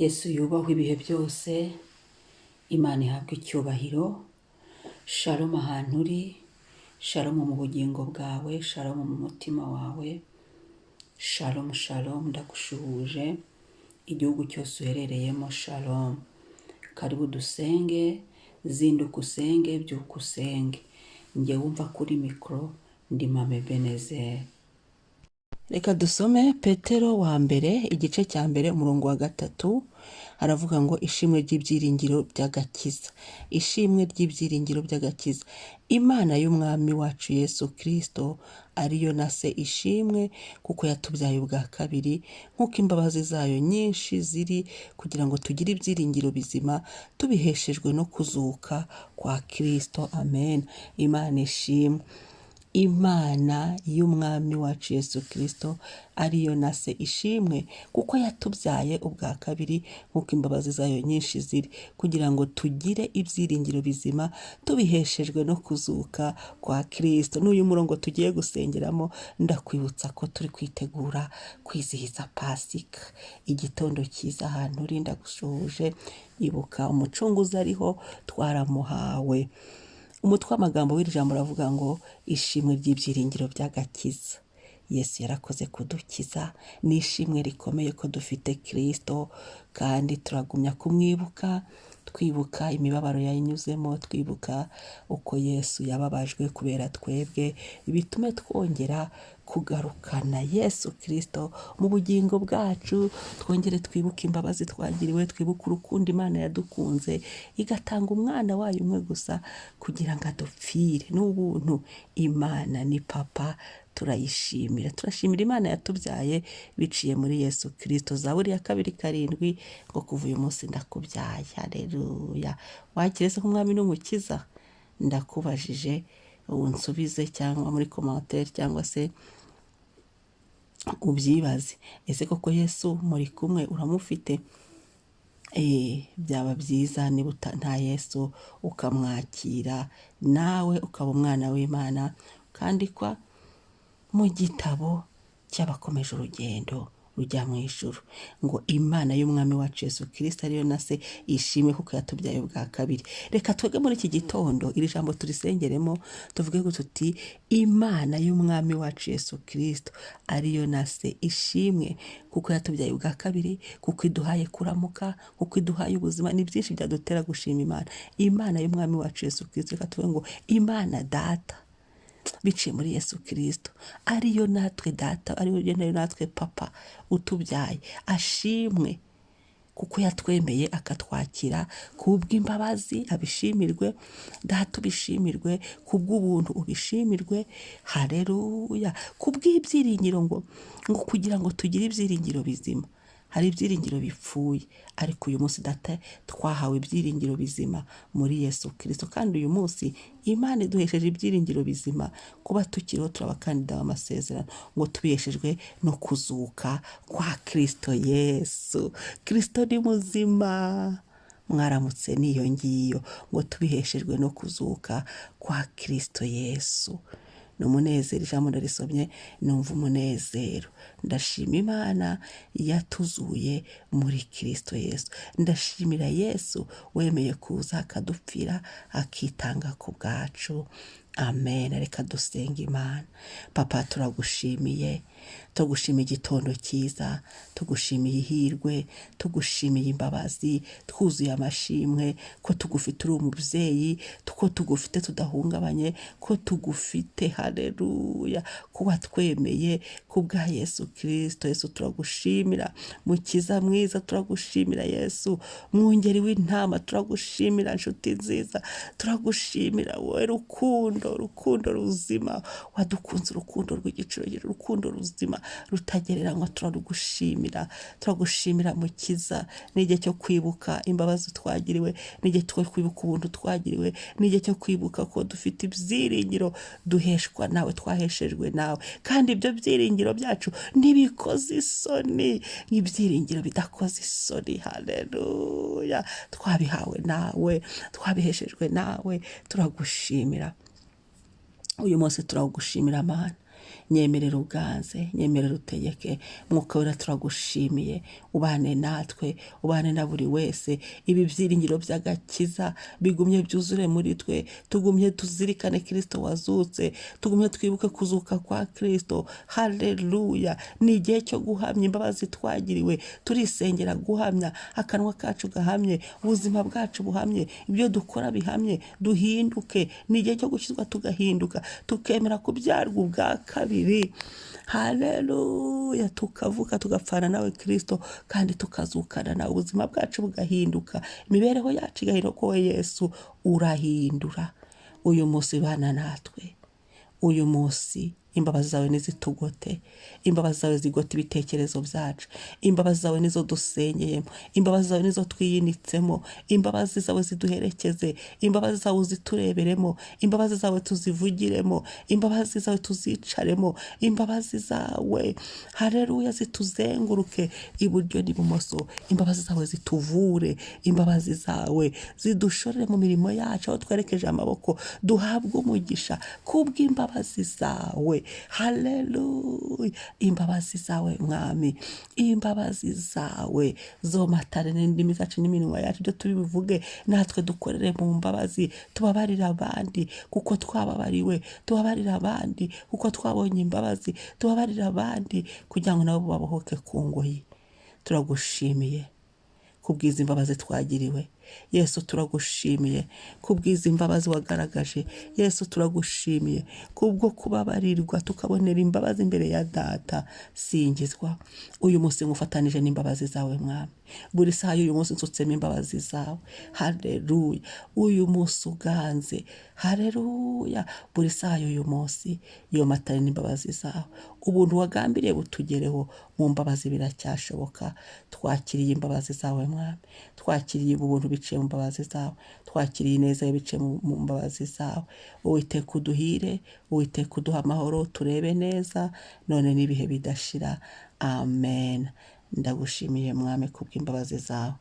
Yesu yubahwe ibihe byose, Imana ihabwe icyubahiro. Shalom ahantu uri, shalom mu bugingo bwawe, shalom mu mutima wawe, shalom shalom, ndagushuhuje igihugu cyose uherereyemo, shalom. Karibu dusenge, zinduka usenge, byuka usenge. Njye wumva kuri mikoro ndi Mame Benezeri. Reka dusome Petero wa mbere igice cya mbere umurongo wa 3. Haravuga ngo ishimwe ry'ibyiringiro by'agakiza. Ishimwe ry'ibyiringiro by'agakiza. Imana y'umwami wacu Yesu Kristo ariyo na se ishimwe kuko yatubyaye ubwa kabiri, nk'uko imbabazi zayo nyinshi ziri, kugira ngo tugire ibyiringiro bizima tubiheshejwe no kuzuka kwa Kristo. Amen. Imana ishimwe. Imana y'umwami wacu Yesu Kristo ariyo na se ishimwe kuko yatubyaye ubwa kabiri, nk'uko imbabazi zayo nyinshi ziri, kugira ngo tugire ibyiringiro bizima tubiheshejwe no kuzuka kwa Kristo. N'uyu murongo tugiye gusengeramo, ndakwibutsa ko turi kwitegura kwizihiza Pasika. Igitondo cyiza ahantu uri, ndagushuhuje. Ibuka umucunguzi ariho, twaramuhawe. Umutwe w'amagambo w'iri jambo uravuga ngo ishimwe ry'ibyiringiro by'agakiza. Yesu yarakoze kudukiza, ni ishimwe rikomeye ko dufite Kristo, kandi turagumya kumwibuka, twibuka imibabaro yanyuzemo, twibuka uko Yesu yababajwe kubera twebwe, bitume twongera kugarukana Yesu Kristo mu bugingo bwacu. Twongere twibuke imbabazi twagiriwe, twibuke urukundo Imana yadukunze igatanga umwana wayo umwe gusa kugira ngo adupfire. N'ubuntu Imana ni papa, turayishimira. Turashimira Imana yatubyaye biciye muri Yesu Kristo. Zaburi ya 2:7 ngo kuva uyu munsi ndakubyaye. Haleluya. Wakirese nk'umwami n'umukiza? Ndakubajije unsubize, cyangwa muri commentaire, cyangwa se ubyibaze. Ese koko Yesu muri kumwe uramufite? Byaba byiza niba nta Yesu ukamwakira, nawe ukaba umwana w'Imana, ukandikwa mu gitabo cy'abakomeje urugendo rujya mu ijuru. Ngo Imana y'umwami wacu Yesu Kristo ariyo na se ishimwe kuko yatubyaye ubwa kabiri. Reka twege muri iki gitondo iri jambo turisengeremo, tuvuge ngo tuti Imana y'umwami wacu Yesu Kristo ariyo na se ishimwe kuko yatubyaye ubwa kabiri, kuko iduhaye kuramuka, kuko iduhaye ubuzima. Ni byinshi byadutera gushima Imana. Imana y'umwami wacu Yesu Kristo. Reka tuvuge ngo Imana Data biciye muri Yesu Kristo ariyo natwe data, ariyo natwe papa utubyaye, ashimwe kuko yatwemeye akatwakira. Kubw'imbabazi abishimirwe, data ubishimirwe, kubw'ubuntu ubishimirwe. Haleluya. Kubw'ibyiringiro ngo kugira ngo tugire ibyiringiro bizima. Hari ibyiringiro bipfuye, ariko uyu munsi data twahawe ibyiringiro bizima muri Yesu Kristo. Kandi uyu munsi Imana iduhesheje ibyiringiro bizima kuba tukiriho, turabakandida b'amasezerano, ngo tubiheshejwe no kuzuka kwa Kristo Yesu. Kristo ni muzima. Mwaramutse niyo ngiyo, ngo tubiheshejwe no kuzuka kwa Kristo Yesu. N'umunezero. Ijambo ndarisomye numva umunezero. Ndashima Imana yatuzuye muri Kristo Yesu. Ndashimira Yesu wemeye kuza akadupfira, akitanga ku bwacu. Amen. Reka dusenge Imana. Papa, turagushimiye, tugushimiye igitondo cyiza, tugushimiye ihirwe, tugushimiye imbabazi, twuzuye amashimwe ko tugufite uri umubyeyi, ko tugufite tudahungabanye, ko tugufite. Haleluya. Kuba twemeye kubwa Yesu Kristo. Yesu turagushimira, mukiza mwiza, turagushimira Yesu, mwungeri w'intama, turagushimira nshuti nziza, turagushimira wowe rukundo ruzima, wadukunze urukundo rw'igiciro, urukundo ruzima rutagereranywa. Turagushimira mukiza. N'igihe cyo kwibuka imbabazi twagiriwe, n'igihe cyo kwibuka ubuntu twagiriwe, n'igihe cyo kwibuka ko dufite ibyiringiro duheshwa nawe, twaheshejwe nawe, kandi ibyo byiringiro byacu ntibikoze isoni, ibyiringiro bidakoze isoni. Haleluya. Twabihawe nawe, twabiheshejwe nawe. Turagushimira uyu munsi, turagushimira Mana. nyemerera uganze, nyemerera utegeke. Mwuka wera turagushimiye, ubane natwe, ubane na buri wese. Ibi byiringiro by'agakiza bigumye byuzure muri twe, tugumye tuzirikane Kristo wazutse, tugumye twibuke kuzuka kwa Kristo. Haleluya! Ni igihe cyo guhamya imbabazi twagiriwe, turisengera guhamya, akanwa kacu gahamye, ubuzima bwacu buhamye, ibyo dukora bihamye, duhinduke. Ni igihe cyo gukizwa tugahinduka, tukemera kubyarwa ubwa kabiri. Haleluya! Tukavuka tugapfana nawe Kristo, kandi tukazukana nawe, ubuzima bwacu bugahinduka, imibereho yacu igahinduka. Wowe Yesu urahindura. Uyu munsi bana natwe, uyu munsi imbabazi zawe nizitugote, imbabazi zawe zigote ibitekerezo byacu, imbabazi zawe nizo dusengeyemo, imbabazi zawe nizo twiyinitsemo, imbabazi zawe ziduherekeze, imbabazi zawe zitureberemo, imbabazi zawe tuzivugiremo, imbabazi zawe tuzicaremo, imbabazi zawe haleluya zituzenguruke iburyo n'ibumoso, imbabazi zawe zituvure, imbabazi zawe zidushorere mu mirimo yacu, aho twerekeje amaboko duhabwe umugisha kubw'imbabazi zawe. Haleluya! Imbabazi zawe mwami, imbabazi zawe zomatane n'indimi zacu n'iminwa yacu, ibyo tubivuge natwe dukorere mu mbabazi. Tubabarira abandi kuko twababariwe, tubabarira abandi kuko twabonye imbabazi, tubabarira abandi kugira ngo nabo babohoke ku ngoyi. Turagushimiye kubwiza imbabazi twagiriwe. Yesu turagushimiye kubwiza imbabazi wagaragaje. Yesu turagushimiye kubwo kubabarirwa tukabonera imbabazi imbere ya Data. Singizwa. Uyu munsi ngufatanije n'imbabazi zawe mwami, buri saha y'uyu munsi nsutsemo imbabazi zawe. Haleluya! Uyu munsi uganze. Haleluya! Buri saha y'uyu munsi yomatane n'imbabazi zawe. Ubuntu wagambiriye butugereho, mu mbabazi biracyashoboka. Twakiriye imbabazi zawe mwami, twakiriye ubuntu biciye mu mbabazi zawe, twakiriye ineza biciye mu mbabazi zawe. Uwiteka uduhire, Uwiteka uduha amahoro, turebe neza none n'ibihe bidashira. Amen. Ndagushimiye mwami kubw'imbabazi zawe.